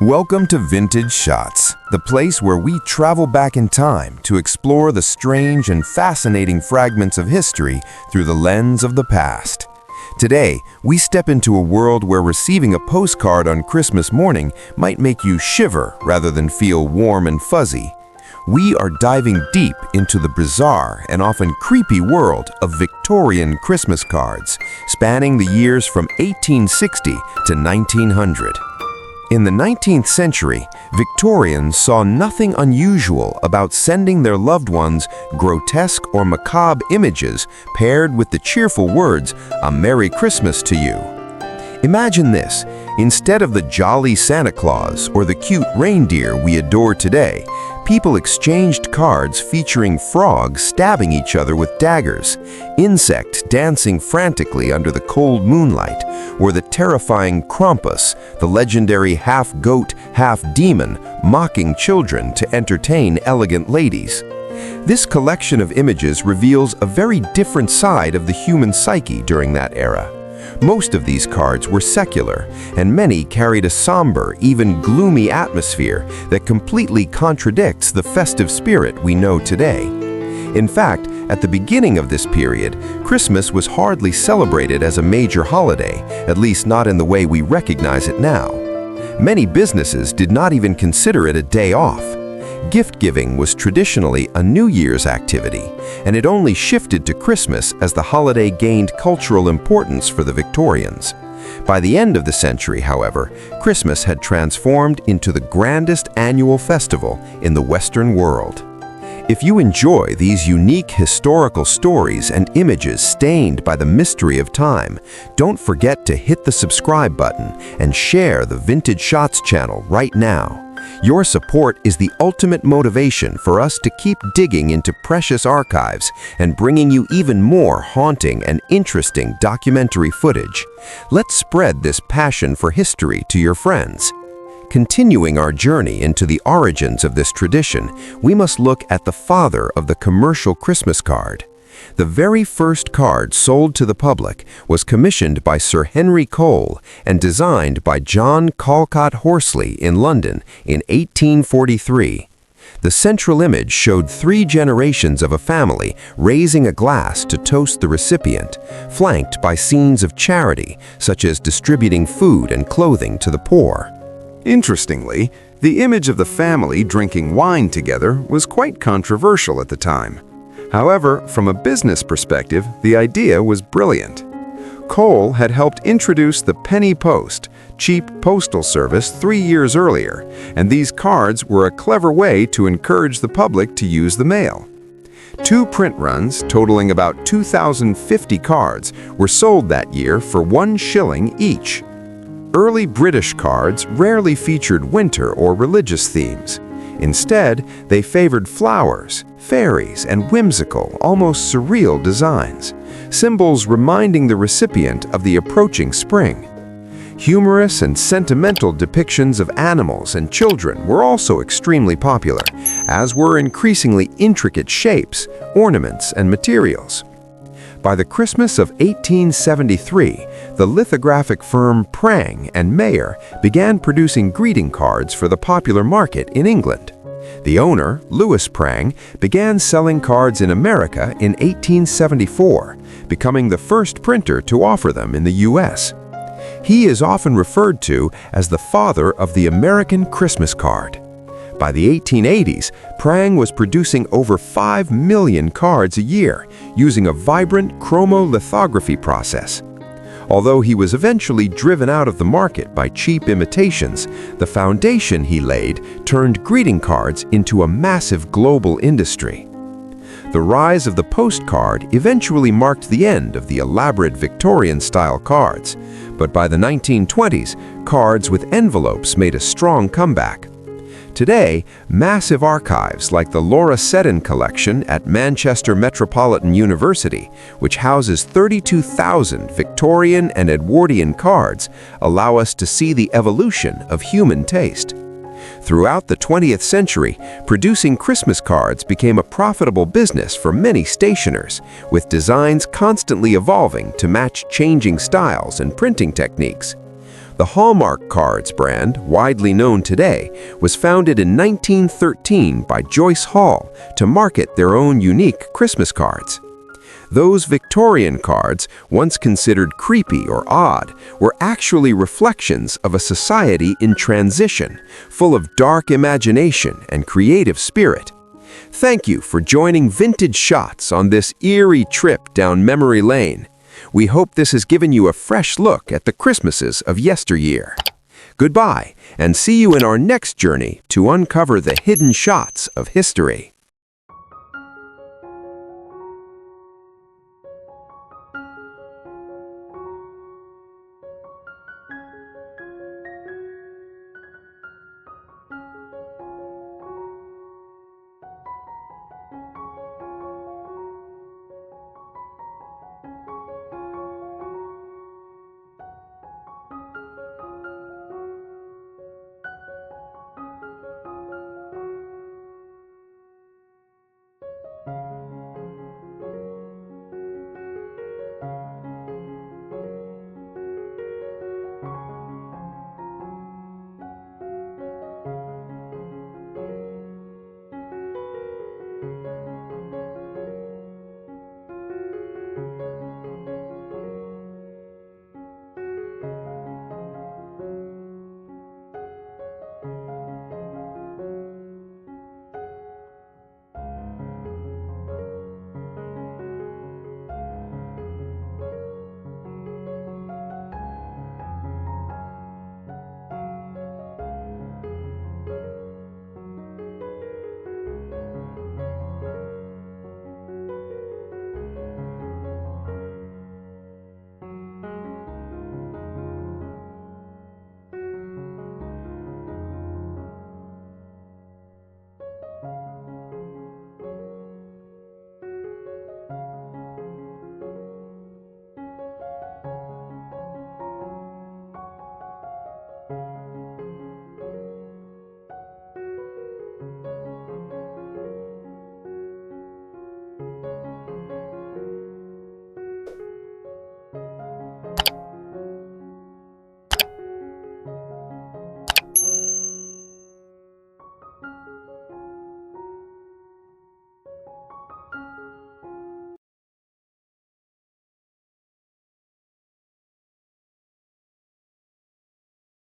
Welcome to Vintage Shots, the place where we travel back in time to explore the strange and fascinating fragments of history through the lens of the past. Today, we step into a world where receiving a postcard on Christmas morning might make you shiver rather than feel warm and fuzzy. We are diving deep into the bizarre and often creepy world of Victorian Christmas cards, spanning the years from 1860 to 1900. In the 19th century, Victorians saw nothing unusual about sending their loved ones grotesque or macabre images paired with the cheerful words, "A Merry Christmas to you." Imagine this: instead of the jolly Santa Claus or the cute reindeer we adore today, people exchanged cards featuring frogs stabbing each other with daggers, insects dancing frantically under the cold moonlight, or the terrifying Krampus, the legendary half-goat, half-demon, mocking children to entertain elegant ladies. This collection of images reveals a very different side of the human psyche during that era. Most of these cards were secular, and many carried a somber, even gloomy atmosphere that completely contradicts the festive spirit we know today. In fact, at the beginning of this period, Christmas was hardly celebrated as a major holiday, at least not in the way we recognize it now. Many businesses did not even consider it a day off. Gift-giving was traditionally a New Year's activity, and it only shifted to Christmas as the holiday gained cultural importance for the Victorians. By the end of the century, however, Christmas had transformed into the grandest annual festival in the Western world. If you enjoy these unique historical stories and images stained by the mystery of time, don't forget to hit the subscribe button and share the Vintage Shots channel right now. Your support is the ultimate motivation for us to keep digging into precious archives and bringing you even more haunting and interesting documentary footage. Let's spread this passion for history to your friends. Continuing our journey into the origins of this tradition, we must look at the father of the commercial Christmas card. The very first card sold to the public was commissioned by Sir Henry Cole and designed by John Calcott Horsley in London in 1843. The central image showed 3 generations of a family raising a glass to toast the recipient, flanked by scenes of charity, such as distributing food and clothing to the poor. Interestingly, the image of the family drinking wine together was quite controversial at the time. However, from a business perspective, the idea was brilliant. Cole had helped introduce the penny post, cheap postal service 3 years earlier, and these cards were a clever way to encourage the public to use the mail. 2 print runs, totaling about 2,050 cards, were sold that year for 1 shilling each. Early British cards rarely featured winter or religious themes. Instead, they favored flowers, fairies, and whimsical, almost surreal designs, symbols reminding the recipient of the approaching spring. Humorous and sentimental depictions of animals and children were also extremely popular, as were increasingly intricate shapes, ornaments, and materials. By the Christmas of 1873, the lithographic firm Prang and Mayer began producing greeting cards for the popular market in England. The owner, Louis Prang, began selling cards in America in 1874, becoming the first printer to offer them in the U.S. He is often referred to as the father of the American Christmas card. By the 1880s, Prang was producing over 5 million cards a year using a vibrant chromolithography process. Although he was eventually driven out of the market by cheap imitations, the foundation he laid turned greeting cards into a massive global industry. The rise of the postcard eventually marked the end of the elaborate Victorian-style cards, but by the 1920s, cards with envelopes made a strong comeback. Today, massive archives like the Laura Seddon collection at Manchester Metropolitan University, which houses 32,000 Victorian and Edwardian cards, allow us to see the evolution of human taste. Throughout the 20th century, producing Christmas cards became a profitable business for many stationers, with designs constantly evolving to match changing styles and printing techniques. The Hallmark Cards brand, widely known today, was founded in 1913 by Joyce Hall to market their own unique Christmas cards. Those Victorian cards, once considered creepy or odd, were actually reflections of a society in transition, full of dark imagination and creative spirit. Thank you for joining Vintage Shots on this eerie trip down memory lane. We hope this has given you a fresh look at the Christmases of yesteryear. Goodbye, and see you in our next journey to uncover the hidden shots of history.